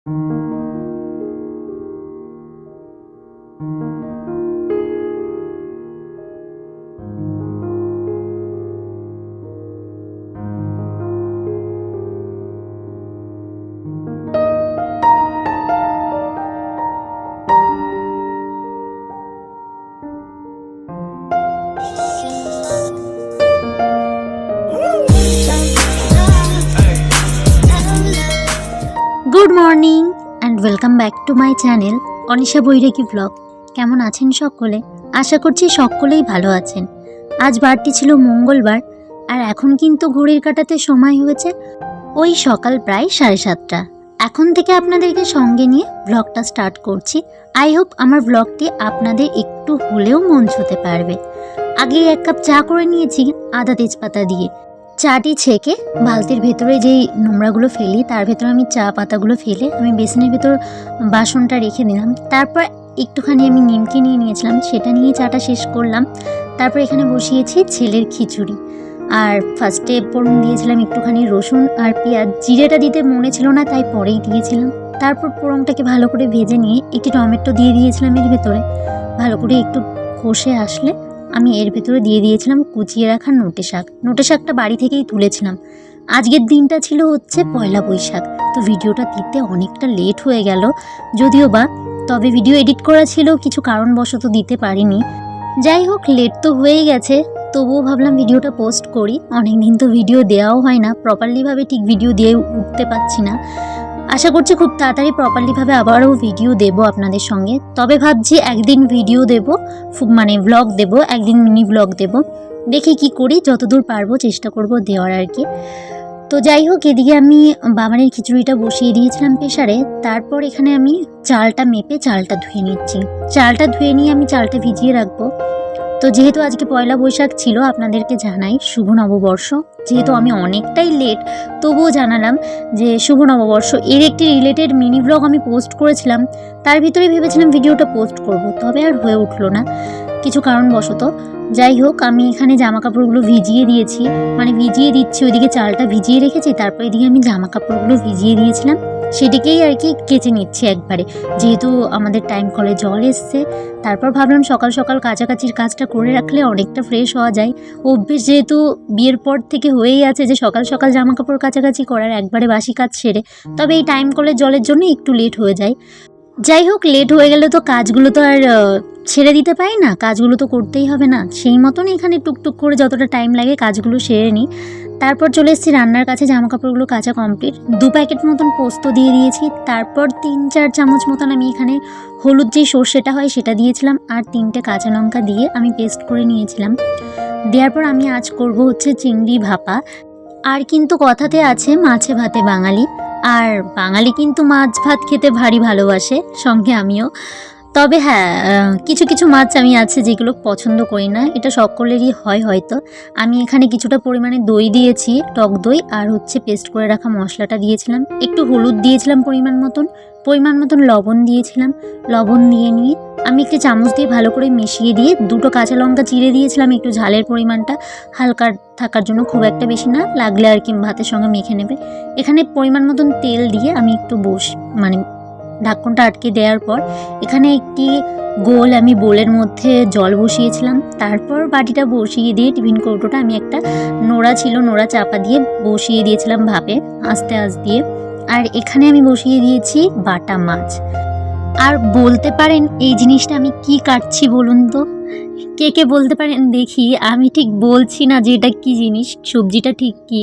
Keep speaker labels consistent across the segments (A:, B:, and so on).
A: Good morning and welcome back to my channel Anisha Bairagi blog. কেমন আছেন সকলে? আশা করছি সকলেই ভালো আছেন। আজ বারটি ছিল মঙ্গলবার, আর এখন কিন্তু ঘড়ির কাঁটাতে সময় হয়েছে ওই সকাল প্রায় 7:30। এখন থেকে আপনাদেরকে সঙ্গে নিয়ে ব্লগটা স্টার্ট করছি। আই হোপ আমার ব্লগটি আপনাদের একটু হলেও মন ছুঁতে পারবে। আগে 1 কাপ চা করে নিয়েছি আদা তেজপাতা দিয়ে। চাটি ছেঁকে বালতির ভেতরে যেই নোংরাগুলো ফেলি তার ভেতরে আমি চা পাতাগুলো ফেলে আমি বেসিনের ভেতর বাসনটা রেখে দিলাম। তারপর একটুখানি আমি নিমকি নিয়ে নিয়েছিলাম, সেটা নিয়ে চাটা শেষ করলাম। তারপর এখানে বসিয়েছি ছেলের খিচুড়ি, আর ফার্স্টে ফোড়ন দিয়েছিলাম একটুখানি রসুন আর পেঁয়াজ। জিরেটা দিতে মনে ছিল না, তাই পরেই দিয়েছিলাম। তারপর ফোড়নটাকে ভালো করে ভেজে নিয়ে একটি টমেটো দিয়ে দিয়েছিলাম এর ভেতরে। ভালো করে একটু কষে আসলে আমি এর ভেতরে দিয়ে দিয়েছিলাম কুচিয়ে রাখা নোটে শাক। নোটে শাকটা বাড়ি থেকেই তুলেছিলাম। আজকের দিনটা ছিল হচ্ছে পয়লা বৈশাখ, তো ভিডিওটা দিতে অনেকটা লেট হয়ে গেল যদিও বা, তবে ভিডিও এডিট করা ছিল, কিছু কারণবশত দিতে পারিনি। যাই হোক, লেট তো হয়েই গেছে, তবুও ভাবলাম ভিডিওটা পোস্ট করি। অনেক দিন তো ভিডিও দেওয়াও হয় না, প্রপারলিভাবে ঠিক ভিডিও দিয়ে উঠতে পারছি না। আশা করছি খুব তাড়াতাড়ি প্রপারলিভাবে আবারও ভিডিও দেব আপনাদের সঙ্গে। তবে ভাবছি একদিন ভিডিও দেব, মানে ব্লগ দেব, একদিন মিনি ব্লগ দেব। দেখি কি করি, যতদূর পারবো চেষ্টা করব দেওয়ার আর কি। তো যাই হোক, এদিকে আমি বাবানের খিচুড়িটা বসিয়ে দিয়েছিলাম প্রেসারে। তারপর এখানে আমি চালটা মেপে চালটা ধুয়ে নিচ্ছি। চালটা ধুয়ে নিয়ে আমি চালটা ভিজিয়ে রাখবো। তো যেহেতু আজকে পয়লা বৈশাখ ছিল, আপনাদেরকে জানাই শুভ নববর্ষ। যেহেতু আমি অনেকটাই লেট, তবুও জানালাম যে শুভ নববর্ষ। এর একটি রিলেটেড মিনি ব্লগ আমি পোস্ট করেছিলাম, তার ভিতরে ভেবেছিলাম ভিডিওটা পোস্ট করব, তবে আর হয়ে উঠলো না কিছু কারণবশত। যাই হোক, আমি এখানে জামা কাপড়গুলো ভিজিয়ে দিয়েছি, মানে ভিজিয়ে দিচ্ছি। ওইদিকে চালটা ভিজিয়ে রেখেছি, তারপর এদিকে আমি জামা কাপড়গুলো ভিজিয়ে দিয়েছিলাম, সেদিকেই আর কি কেচে নিচ্ছি একবারে, যেহেতু আমাদের টাইম কলে জল এসছে। তারপর ভাবলাম সকাল সকাল কাচাকাচির কাজটা করে রাখলে অনেকটা ফ্রেশ হওয়া যায়। অভ্যেস যেহেতু বিয়ের পর থেকে হয়েই আছে যে সকাল সকাল জামা কাপড় কাচাকাচি করার, একবারে বাসি কাজ সেরে। তবে এই টাইম কলের জলের জন্য একটু লেট হয়ে যায়। যাই হোক, লেট হয়ে গেলে তো কাজগুলো তো আর ছেড়ে দিতে পারি না, কাজগুলো তো করতেই হবে না। সেই মতন এখানে টুকটুক করে যতটা টাইম লাগে কাজগুলো সেরে নিই। তারপর চলে এসেছি রান্নার কাছে। জামা কাপড়গুলো কাচা কমপ্লিট। 2 প্যাকেট মতন পোস্ত দিয়ে দিয়েছি। তারপর 3-4 চামচ মতন আমি এখানে হলুদ যেই সর্ষেটা হয় সেটা দিয়েছিলাম, আর 3টে কাঁচা লঙ্কা দিয়ে আমি পেস্ট করে নিয়েছিলাম। দেওয়ার পর আমি আজ করব হচ্ছে চিংড়ি ভাপা। আর কিন্তু কথাতে আছে মাছে ভাতে বাঙালি, আর বাঙালি কিন্তু মাছ ভাত খেতে ভারী ভালোবাসে, সঙ্গে আমিও। তবে হ্যাঁ, কিছু কিছু মাছ আমি আছে যেগুলো পছন্দ করি না, এটা সকলেরই হয় হয়তো। আমি এখানে কিছুটা পরিমাণে দই দিয়েছি, টক দই, আর হচ্ছে পেস্ট করে রাখা মশলাটা দিয়েছিলাম। একটু হলুদ দিয়েছিলাম পরিমাণ মতন লবণ দিয়েছিলাম। লবণ দিয়ে নিয়ে আমি একটি চামচ দিয়ে ভালো করে মিশিয়ে দিয়ে 2টো কাঁচা লঙ্কা চিড়ে দিয়েছিলাম, একটু ঝালের পরিমাণটা হালকা থাকার জন্য, খুব একটা বেশি না, লাগলে আর কি ভাতের সঙ্গে মেখে নেবে। এখানে পরিমাণ মতন তেল দিয়ে আমি একটু মানে ঢাকনটা আটকে দেওয়ার পর এখানে একটি গোল আমি বোলের মধ্যে জল বসিয়েছিলাম। তারপর বাটিটা বসিয়ে দিয়ে টিফিন কৌটোটা আমি একটা নোড়া ছিল, নোড়া চাপা দিয়ে বসিয়ে দিয়েছিলাম ভাপে আস্তে আস্তে দিয়ে। আর এখানে আমি বসিয়ে দিয়েছি বাটা মাছ। আর বলতে পারেন এই জিনিসটা আমি কি কাটছি বলুন তো? কে কে বলতে পারেন দেখি? আমি ঠিক বলছি না যে এটা কী জিনিস, সবজিটা ঠিক কী,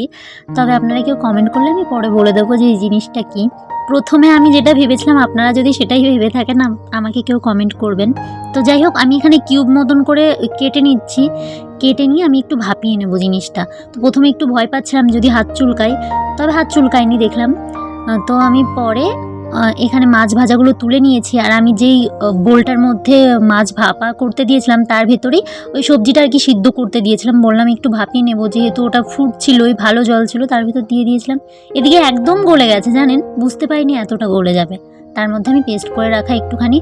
A: তবে আপনারা কেউ কমেন্ট করলে আমি পরে বলে দেবো যে এই জিনিসটা কী। প্রথমে আমি যেটা ভেবেছিলাম, আপনারা যদি সেটাই ভেবে থাকেন আমাকে কেউ কমেন্ট করবেন। তো যাই হোক, আমি এখানে কিউব মতন করে কেটে নিচ্ছি। কেটে নিয়ে আমি একটু ভাপিয়ে নেবো জিনিসটা। তো প্রথমে একটু ভয় পাচ্ছিলাম যদি হাত চুলকাই, তবে হাত চুলকায়নি দেখলাম। তো আমি পরে এখানে মাছ ভাজাগুলো তুলে নিয়েছি, আর আমি যেই বোলটার মধ্যে মাছ ভাপা করতে দিয়েছিলাম তার ভেতরেই ওই সবজিটা আর কি সিদ্ধ করতে দিয়েছিলাম। বললাম একটু ভাপিয়ে নেবো, যেহেতু ওটা ফুটছিল, ওই ভালো জল ছিল, তার ভিতর দিয়ে দিয়েছিলাম। এদিকে একদম গলে গেছে জানেন, বুঝতে পারিনি এতটা গলে যাবে। তার মধ্যে আমি পেস্ট করে রাখা একটুখানি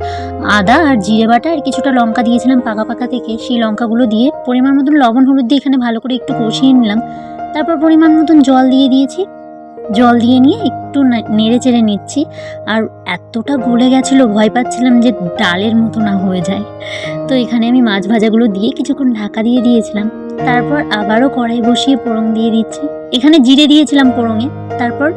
A: আদা আর জিরে বাটা আর কিছুটা লঙ্কা দিয়েছিলাম পাকা পাকা থেকে, সেই লঙ্কাগুলো দিয়ে পরিমাণ মতন লবণ হলুদ দিয়ে এখানে ভালো করে একটু কষিয়ে নিলাম। তারপর পরিমাণ মতন জল দিয়ে দিয়েছি। জল দিয়ে নিয়ে একটু নেড়ে চেড়ে নিচ্ছি। আর এতটা গলে গেছিলো, ভয় পাচ্ছিলাম যে ডালের মতো না হয়ে যায়। তো এখানে আমি মাছ ভাজাগুলো দিয়ে কিছুক্ষণ ঢাকা দিয়ে দিয়েছিলাম। তারপর আবারও কড়াই বসিয়ে ফোড়ন দিয়ে দিচ্ছি। এখানে জিরে দিয়েছিলাম ফোড়নে, তারপর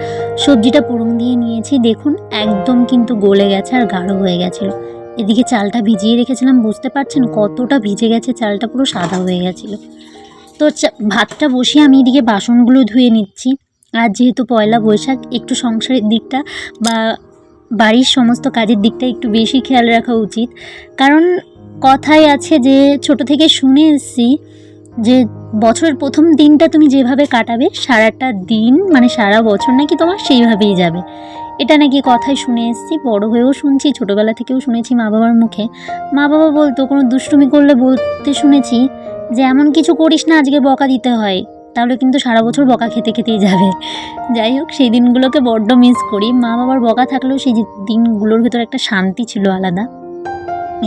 A: সবজিটা ফোড়ন দিয়ে নিয়েছি। দেখুন একদম কিন্তু গলে গেছে আর গাঢ় হয়ে গেছিলো। এদিকে চালটা ভিজিয়ে রেখেছিলাম, বুঝতে পারছেন কতটা ভিজে গেছে, চালটা পুরো সাদা হয়ে গেছিলো। তো ভাতটা বসিয়ে আমি এদিকে বাসনগুলো ধুয়ে নিচ্ছি। আর যেহেতু পয়লা বৈশাখ, একটু সংসারের দিকটা বা বাড়ির সমস্ত কাজের দিকটা একটু বেশি খেয়াল রাখা উচিত। কারণ কথায় আছে যে, ছোট থেকে শুনে এসেছি যে বছরের প্রথম দিনটা তুমি যেভাবে কাটাবে, সারাটা দিন মানে সারা বছর নাকি তোমার সেইভাবেই যাবে। এটা নাকি কথায় শুনে এসেছি, বড় হয়েও শুনছি, ছোটোবেলা থেকেও শুনেছি মা বাবার মুখে। মা বাবা বলতো কোনো দুষ্টুমি করলে বলতে শুনেছি যে এমন কিছু করিস না আজকে বকা দিতে হয়, তাহলে কিন্তু সারা বছর বকা খেতে খেতেই যাবে। যাই হোক, সেই দিনগুলোকে বড্ড মিস করি। মা বাবার বকা থাকলেও সেই দিনগুলোর ভেতর একটা শান্তি ছিল আলাদা।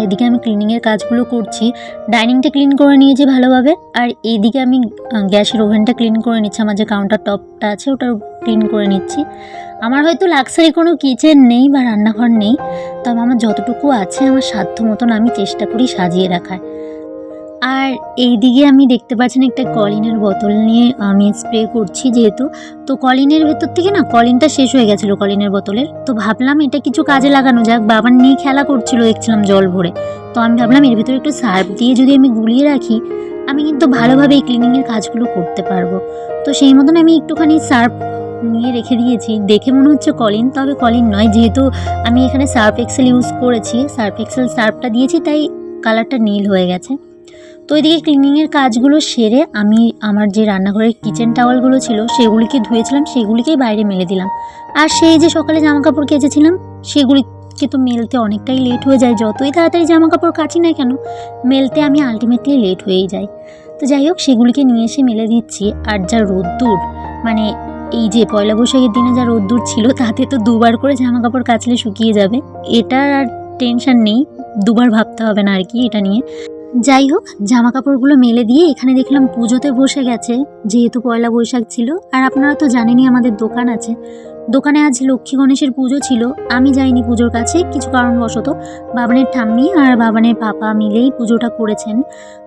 A: এদিকে আমি ক্লিনিংয়ের কাজগুলো করছি, ডাইনিংটা ক্লিন করে নিয়েছি ভালোভাবে। আর এইদিকে আমি গ্যাসের ওভেনটা ক্লিন করে নিচ্ছি, আমার যে কাউন্টার টপটা আছে ওটা ক্লিন করে নিচ্ছি। আমার হয়তো লাক্সারি কোনো কিচেন নেই বা রান্নাঘর নেই, তবে আমার যতটুকু আছে আমার সাধ্য মতন আমি চেষ্টা করি সাজিয়ে রাখার। আর এইদিকে আমি দেখতে পাচ্ছেন একটা কলিনের বোতল নিয়ে আমি স্প্রে করছি যেহেতু, তো কলিনের ভেতর থেকে না কলিনটা শেষ হয়ে গেছিলো কলিনের বোতলের। তো ভাবলাম এটা কিছু কাজে লাগানো যাক, বাবার নিয়ে খেলা করছিল দেখছিলাম জল ভরে। তো আমি ভাবলাম এর ভিতরে একটু সার্ফ দিয়ে যদি আমি গুলিয়ে রাখি, আমি কিন্তু ভালোভাবে এই ক্লিনিংয়ের কাজগুলো করতে পারবো। তো সেই মতন আমি একটুখানি সার্ফ নিয়ে রেখে দিয়েছি। দেখে মনে হচ্ছে কলিন, তবে কলিন নয়, যেহেতু আমি এখানে সার্ফ এক্সেল ইউজ করেছি, সার্ফ এক্সেল সার্ফটা দিয়েছি তাই কালারটা নীল হয়ে গেছে। তো এদিকে ক্লিনিংয়ের কাজগুলো সেরে আমি আমার যে রান্নাঘরের কিচেন টাওয়ালগুলো ছিল সেগুলিকে ধুয়েছিলাম, সেগুলিকেই বাইরে মেলে দিলাম। আর সেই যে সকালে জামাকাপড় কেচেছিলাম সেগুলিকে তো মেলতে অনেকটাই লেট হয়ে যায়, যতই তাড়াতাড়ি জামাকাপড় কাচি না কেন মেলতে আমি আলটিমেটলি লেট হয়েই যাই। তো যাই হোক, সেগুলিকে নিয়ে এসে মেলে দিচ্ছি। আর যা রোদ্দুর, মানে এই যে পয়লা বৈশাখের দিনে যা রোদ্দুর ছিল, তাতে তো দুবার করে জামাকাপড় কাচলে শুকিয়ে যাবে, এটার আর টেনশন নেই, দুবার ভাবতে হবে না আর কি এটা নিয়ে। যাই হোক, জামা কাপড়গুলো মেলে দিয়ে এখানে দেখলাম পুজোতে বসে গেছে, যেহেতু পয়লা বৈশাখ ছিল। আর আপনারা তো জানেনই আমাদের দোকান আছে, দোকানে আজ লক্ষ্মী গণেশের পুজো ছিল। আমি যাইনি পুজোর কাছে, কিছু কারণবশত বাবানের ঠাম্মি আর বাবানের পাপা মিলেই পুজোটা করেছেন।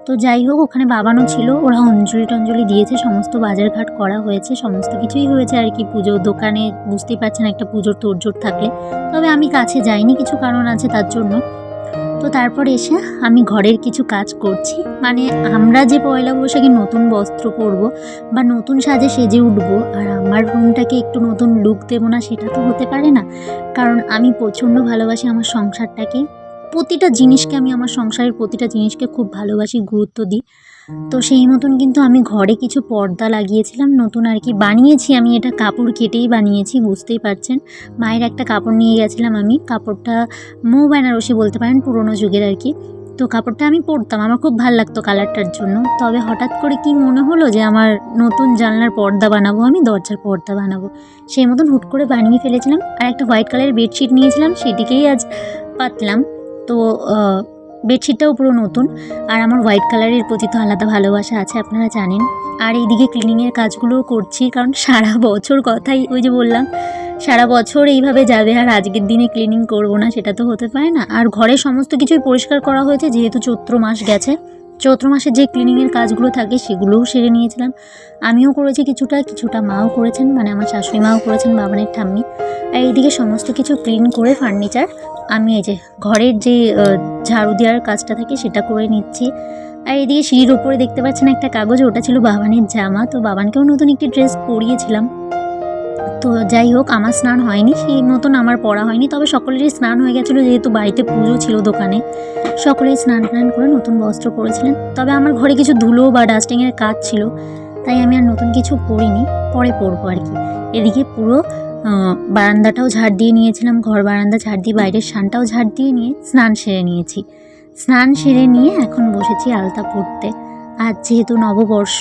A: তো যাই হোক, ওখানে বাবানও ছিল, ওরা অঞ্জলি টঞ্জলি দিয়েছে, সমস্ত বাজারঘাট করা হয়েছে, সমস্ত কিছুই হয়েছে আর কি। পুজো দোকানে বুঝতেই পারছেন একটা পুজোর তোড়জোড় থাকলে। তবে আমি কাছে যাইনি, কিছু কারণ আছে তার জন্য। তো তারপর এসে আমি ঘরের কিছু কাজ করছি। মানে আমরা যে পয়লা বৈশাখে নতুন বস্ত্র পরবো বা নতুন সাজে সেজে উঠবো আর আমার রুমটাকে একটু নতুন লুক দেবো না, সেটা তো হতে পারে না। কারণ আমি প্রচণ্ড ভালোবাসি আমার সংসারটাকে, প্রতিটা জিনিসকে, আমি আমার সংসারের প্রতিটা জিনিসকে খুব ভালোবাসি, গুরুত্ব দিই। তো সেই মতন কিন্তু আমি ঘরে কিছু পর্দা লাগিয়েছিলাম নতুন আর কি, বানিয়েছি আমি, এটা কাপড় কেটেই বানিয়েছি, বুঝতেই পারছেন। মায়ের একটা কাপড় নিয়ে গেছিলাম আমি, কাপড়টা মৌ বেনারসি বলতে পারেন, পুরোনো যুগের আর কি। তো কাপড়টা আমি পরতাম, আমার খুব ভালো লাগতো কালারটার জন্য। তবে হঠাৎ করে কি মনে হলো যে আমার নতুন জানলার পর্দা বানাবো, আমি দরজার পর্দা বানাবো, সেই মতন হুট করে বানিয়ে ফেলেছিলাম। আর একটা হোয়াইট কালারের বেডশিট নিয়েছিলাম, সেটিকেই আজ পাতলাম। তো বেডশিটটাও পুরো নতুন। আর আমার হোয়াইট কালারের প্রতি তো আলাদা ভালোবাসা আছে, আপনারা জানেন। আর এইদিকে ক্লিনিংয়ের কাজগুলোও করছি, কারণ সারা বছর কথাই ওই যে বললাম, সারা বছর এইভাবে যাবে আর আজকের দিনে ক্লিনিং করব না, সেটা তো হতে পারে না। আর ঘরের সমস্ত কিছুই পরিষ্কার করা হয়েছে, যেহেতু চৈত্র মাস গেছে। চৈত্র মাসে যে ক্লিনিংয়ের কাজগুলো থাকে সেগুলোও সেরে নিয়েছিলাম। আমিও করেছি কিছুটা, কিছুটা মাও করেছেন, মানে আমার শাশুড়ি মাও করেছেন, বাবানের ঠাম্মি। আর এইদিকে সমস্ত কিছু ক্লিন করে ফার্নিচার আমি এই যে ঘরের যে ঝাড়ু দেওয়ার কাজটা থাকে সেটা করে নিচ্ছি। আর এদিকে সিঁড়ির ওপরে দেখতে পাচ্ছেন একটা কাগজ, ওটা ছিল বাবানের জামা। তো বাবানকেও নতুন একটি ড্রেস পরিয়েছিলাম। তো যাই হোক, আমার স্নান হয়নি, সেই মতন আমার পড়া হয়নি, তবে সকলেরই স্নান হয়ে গেছিলো, যেহেতু বাড়িতে পুজো ছিল দোকানে, সকলেই স্নান টান করে নতুন বস্ত্র পরেছিলেন। তবে আমার ঘরে কিছু ধুলো বা ডাস্টিংয়ের কাজ ছিল, তাই আমি আর নতুন কিছু পরিনি, পরে পরবো আর কি। এদিকে পুরো বারান্দাটাও ঝাড় দিয়ে নিয়েছিলাম, ঘর বারান্দা ঝাড় দিয়ে, বাইরের সানটাও ঝাড় দিয়ে নিয়ে স্নান সেরে নিয়েছি। স্নান সেরে নিয়ে এখন বসেছি আলতা পরতে। আর যেহেতু নববর্ষ,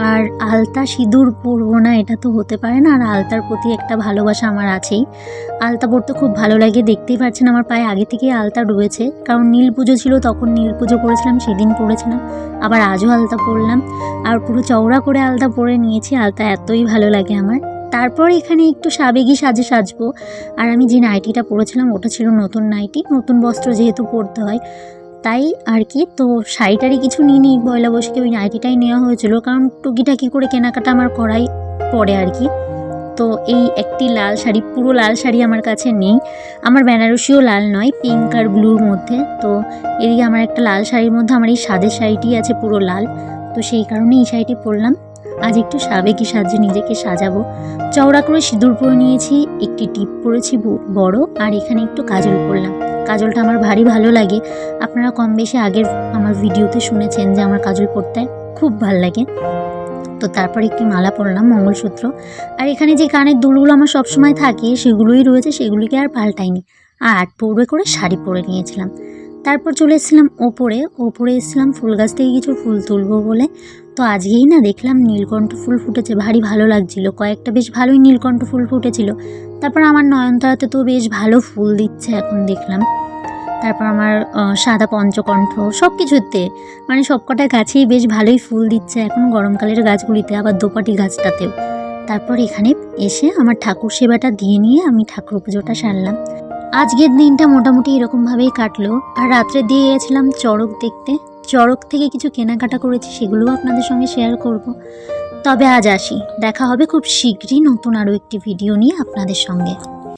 A: আর আলতা সিঁদুর পরবো না এটা তো হতে পারে না। আর আলতার প্রতি একটা ভালোবাসা আমার আছেই, আলতা পরতে খুব ভালো লাগে। দেখতেই পাচ্ছেন আমার পায়ে আগে থেকেই আলতা রয়েছে, কারণ নীল পুজো ছিল, তখন নীল পুজো করেছিলাম, সেদিন পরেছিলাম। আবার আজও আলতা পরলাম, আর পুরো চওড়া করে আলতা পরে নিয়েছি। আলতা এতই ভালো লাগে আমার। তারপর এখানে একটু সাবেকি সাজে সাজবো। আর আমি যে নাইটিটা পরেছিলাম ওটা ছিল নতুন নাইটি, নতুন বস্ত্র যেহেতু পরতে হয় তাই আর কি। তো শাড়িটারি কিছু নিইনি, পয়লা বৈশাখে ওই নাইটিটাই নেওয়া হয়েছিল, কারণ টুকিটাকি করে কেনাকাটা আমার করাই পড়ে আর কি। তো এই একটি লাল শাড়ি, পুরো লাল শাড়ি আমার কাছে নেই, আমার বেনারসিও লাল নয়, পিঙ্ক আর ব্লুর মধ্যে। তো এদিকে আমার একটা লাল শাড়ির মধ্যে আমার এই সাদের শাড়িটি আছে পুরো লাল, তো সেই কারণে এই শাড়িটি পরলাম। আজ একটু সাবেকি সাজে নিজেকে সাজাবো। চওড়া করে সিঁদুর পরে নিয়েছি, একটি টিপ পরেছি বড়, আর এখানে একটু কাজল পরলাম। কাজলটা আমার ভারী ভালো লাগে, আপনারা কম বেশি আগের আমার ভিডিওতে শুনেছেন যে আমার কাজল পরতে খুব ভাল লাগে। তো তারপর একটি মালা পরলাম, মঙ্গলসূত্র। আর এখানে যে কানের দুলগুলো আমার সবসময় থাকে সেগুলোই রয়েছে, সেগুলিকে আর পাল্টাইনি। আর পরে করে শাড়ি পরে নিয়েছিলাম। তারপর চলে এসেছিলাম ওপরে এসেছিলাম ফুল গাছ থেকে কিছু ফুল তুলবো বলে। তো আজকেই না দেখলাম নীলকণ্ঠ ফুল ফুটেছে, ভারী ভালো লাগছিল, কয়েকটা বেশ ভালোই নীলকণ্ঠ ফুল ফুটেছিল। তারপর আমার নয়নতারাতে তো বেশ ভালো ফুল দিচ্ছে এখন দেখলাম। তারপর আমার সাদা পঞ্চকণ্ঠ সব কিছুতে, মানে সবকটা গাছেই বেশ ভালোই ফুল দিচ্ছে এখন গরমকালের গাছগুলিতে, আবার দোপাটি গাছটাতেও। তারপর এখানে এসে আমার ঠাকুর সেবাটা দিয়ে নিয়ে আমি ঠাকুর পুজোটা সারলাম। আজকের দিনটা মোটামুটি এরকমভাবেই কাটলো। আর রাত্রে দিয়ে গেছিলাম চড়ক দেখতে, চড়ক থেকে কিছু কেনাকাটা করেছি, সেগুলোও আপনাদের সঙ্গে শেয়ার করব। তবে আজ আসি, দেখা হবে খুব শীঘ্রই নতুন আরও একটি ভিডিও নিয়ে আপনাদের সঙ্গে।